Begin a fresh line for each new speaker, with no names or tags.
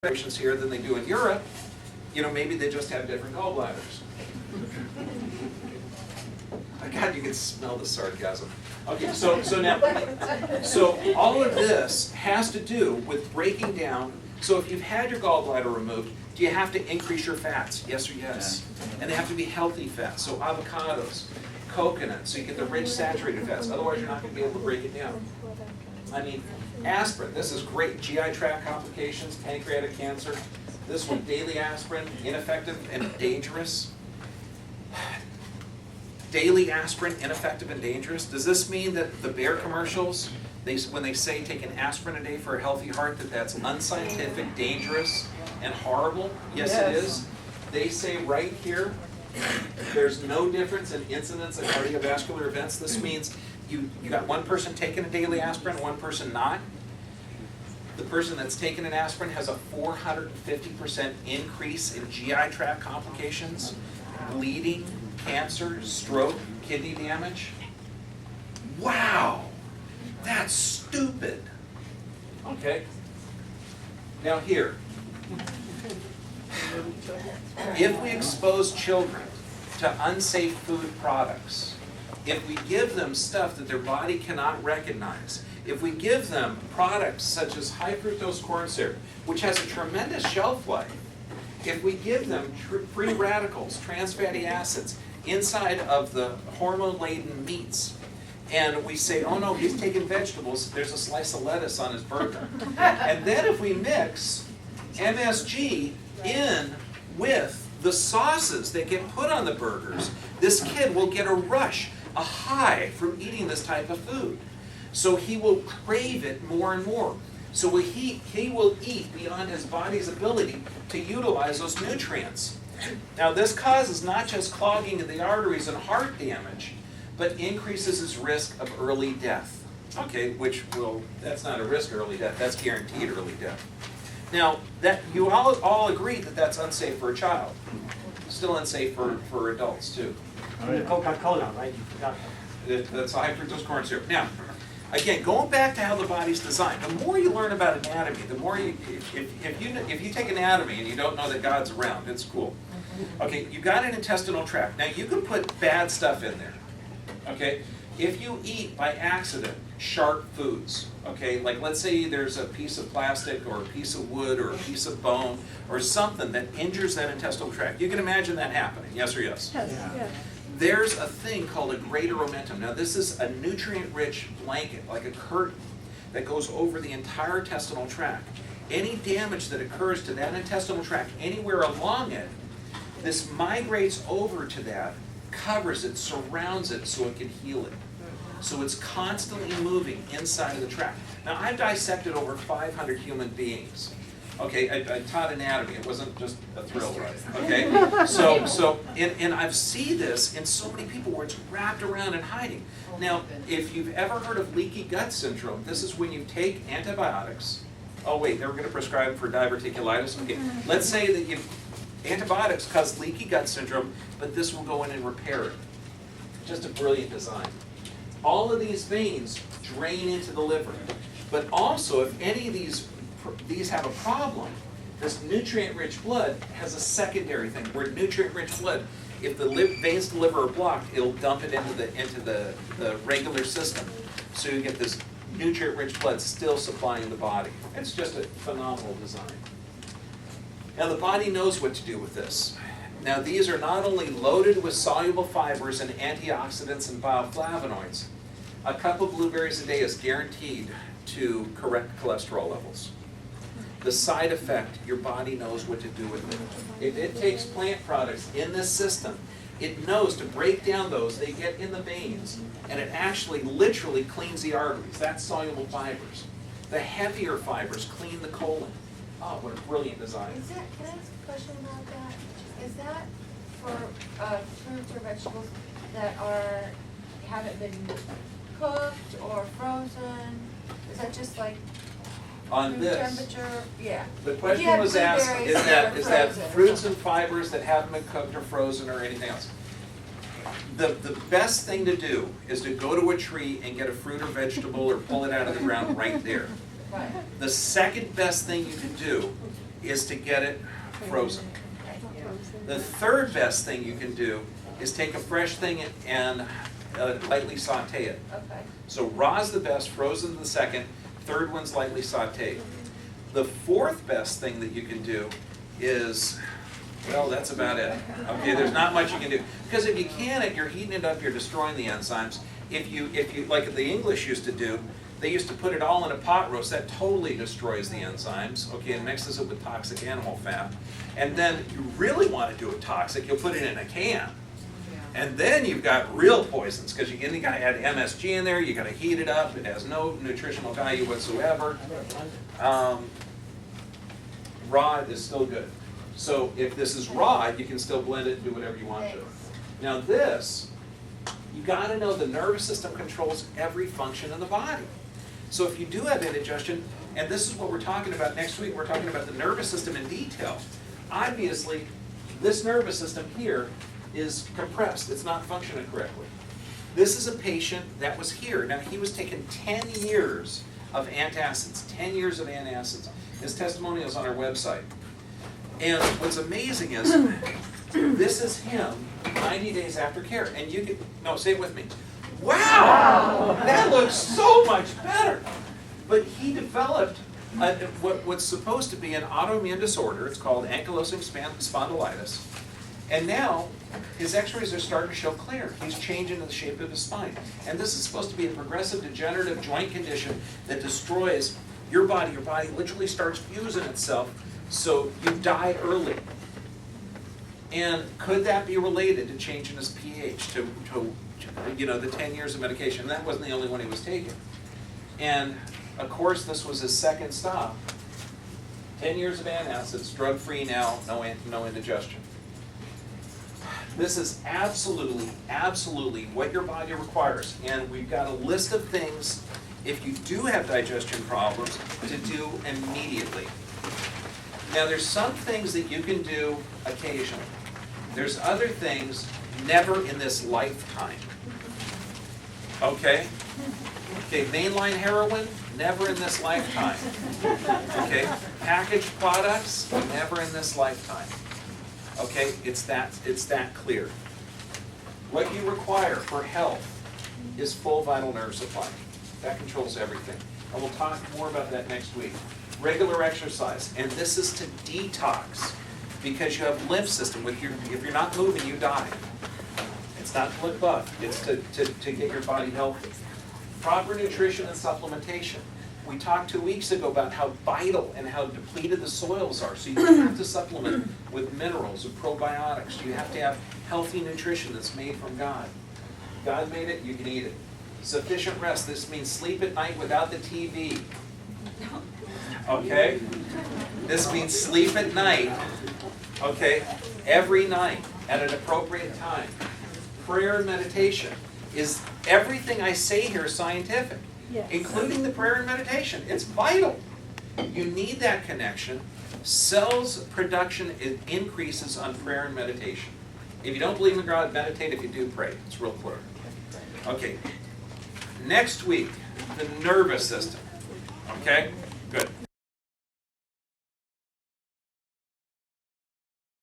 patients here than they do in Europe, you know, maybe they just have different gallbladders. God, you can smell the sarcasm. Okay, so all of this has to do with breaking down. So if you've had your gallbladder removed, do you have to increase your fats? Yes or yes? And they have to be healthy fats. So avocados, coconut, so you get the rich saturated fats. Otherwise, you're not going to be able to break it down. I mean, aspirin, this is great. GI tract complications, pancreatic cancer. This one, daily aspirin, ineffective and dangerous. Daily aspirin, ineffective and dangerous. Does this mean that the Bayer commercials, when they say take an aspirin a day for a healthy heart, that's unscientific, dangerous, and horrible? Yes, it is. They say right here, there's no difference in incidence of cardiovascular events. This means you got one person taking a daily aspirin, one person not. The person that's taking an aspirin has a 450% increase in GI tract complications, bleeding, cancer, stroke, kidney damage. Wow, that's stupid. Okay, now here, if we expose children to unsafe food products, if we give them stuff that their body cannot recognize, if we give them products such as high fructose corn syrup, which has a tremendous shelf life, if we give them free radicals, trans fatty acids, inside of the hormone-laden meats, and we say, oh no, he's taking vegetables, there's a slice of lettuce on his burger. And then if we mix MSG in with the sauces that get put on the burgers, this kid will get a rush, a high from eating this type of food. So he will crave it more and more. So he will eat beyond his body's ability to utilize those nutrients. Now this causes not just clogging of the arteries and heart damage, but increases his risk of early death. Okay, that's not a risk of early death, that's guaranteed early death. Now, that you all agree that that's unsafe for a child. Still unsafe for adults too.
Coca-Cola, right? You forgot that.
That's high fructose corn syrup. Now, again, going back to how the body's designed, the more you learn about anatomy, the more if you take anatomy and you don't know that God's around, it's cool. Okay, you got an intestinal tract. Now you can put bad stuff in there. Okay, if you eat by accident sharp foods, okay, like let's say there's a piece of plastic or a piece of wood or a piece of bone or something that injures that intestinal tract, you can imagine that happening, yes or yes?
Yes. Yeah.
There's a thing called a greater omentum. Now this is a nutrient-rich blanket, like a curtain, that goes over the entire intestinal tract. Any damage that occurs to that intestinal tract anywhere along it, this migrates over to that, covers it, surrounds it so it can heal it. So it's constantly moving inside of the tract. Now I've dissected over 500 human beings. Okay, I taught anatomy. It wasn't just a thrill ride. Okay, and I've seen this in so many people where it's wrapped around and hiding. Now, if you've ever heard of leaky gut syndrome, this is when you take antibiotics. Oh wait, they were going to prescribe for diverticulitis. Okay, let's say that antibiotics cause leaky gut syndrome, but this will go in and repair it. Just a brilliant design. All of these veins drain into the liver, but also if any of these have a problem, this nutrient-rich blood has a secondary thing, where nutrient-rich blood, if the veins to the liver are blocked, it'll dump it into the regular system. So you get this nutrient-rich blood still supplying the body. It's just a phenomenal design. Now the body knows what to do with this. Now these are not only loaded with soluble fibers and antioxidants and bioflavonoids, a cup of blueberries a day is guaranteed to correct cholesterol levels. The side effect, your body knows what to do with it. If it takes plant products in this system, it knows to break down those, they get in the veins, and it actually literally cleans the arteries. That's soluble fibers. The heavier fibers clean the colon. Oh, what a brilliant design.
Can I ask a question about that? Is that for fruits or vegetables that haven't been cooked or frozen? Is that just like
on
room
this?
Temperature? Yeah.
The question was asked, is that fruits and fibers that haven't been cooked or frozen or anything else? The best thing to do is to go to a tree and get a fruit or vegetable or pull it out of the ground right there.
Right.
The second best thing you can do is to get it frozen. The third best thing you can do is take a fresh thing and lightly saute it.
Okay.
So raw's the best, frozen's the second, third one's lightly sauteed. The fourth best thing that you can do is, well, that's about it. Okay, there's not much you can do. Because if you can it, you're heating it up, you're destroying the enzymes. If you, like the English used to do, they used to put it all in a pot roast. That totally destroys the enzymes, okay, and mixes it with toxic animal fat. And then you really want to do it toxic, you'll put it in a can. And then you've got real poisons, because you got to add MSG in there, you got to heat it up, it has no nutritional value whatsoever. Raw is still good. So if this is raw, you can still blend it and do whatever you want to. Now this, you got to know the nervous system controls every function in the body. So if you do have indigestion, and this is what we're talking about next week, we're talking about the nervous system in detail. Obviously, this nervous system here is compressed, it's not functioning correctly. This is a patient that was here. Now he was taking 10 years of antacids, 10 years of antacids. His testimonial is on our website. And what's amazing is, this is him 90 days after care. And you can, no, say it with me. Wow! That looks so much better. But he developed what's supposed to be an autoimmune disorder. It's called ankylosing spondylitis. And now, his x-rays are starting to show clear. He's changing the shape of his spine. And this is supposed to be a progressive degenerative joint condition that destroys your body. Your body literally starts fusing itself, so you die early. And could that be related to changing his pH, to the 10 years of medication? And that wasn't the only one he was taking. And of course, this was his second stop. 10 years of antacids, drug-free now, no indigestion. This is absolutely, absolutely what your body requires. And we've got a list of things, if you do have digestion problems, to do immediately. Now there's some things that you can do occasionally. There's other things never in this lifetime. Okay? Okay, mainline heroin, never in this lifetime. Okay? Packaged products, never in this lifetime. Okay, it's that clear. What you require for health is full vital nerve supply. That controls everything. And we'll talk more about that next week. Regular exercise, and this is to detox, because you have lymph system. If you're not moving, you die. It's not to look buff, it's to get your body healthy. Proper nutrition and supplementation. We talked 2 weeks ago about how vital and how depleted the soils are. So you have to supplement with minerals and probiotics. You have to have healthy nutrition that's made from God. God made it, you can eat it. Sufficient rest. This means sleep at night without the TV. Okay? This means sleep at night, okay, every night at an appropriate time. Prayer and meditation. Is everything I say here scientific? Yes. Including the prayer and meditation. It's vital. You need that connection. Cells production increases on prayer and meditation. If you don't believe in God, meditate. If you do, pray. It's real clear. Okay. Next week, the nervous system. Okay? Good.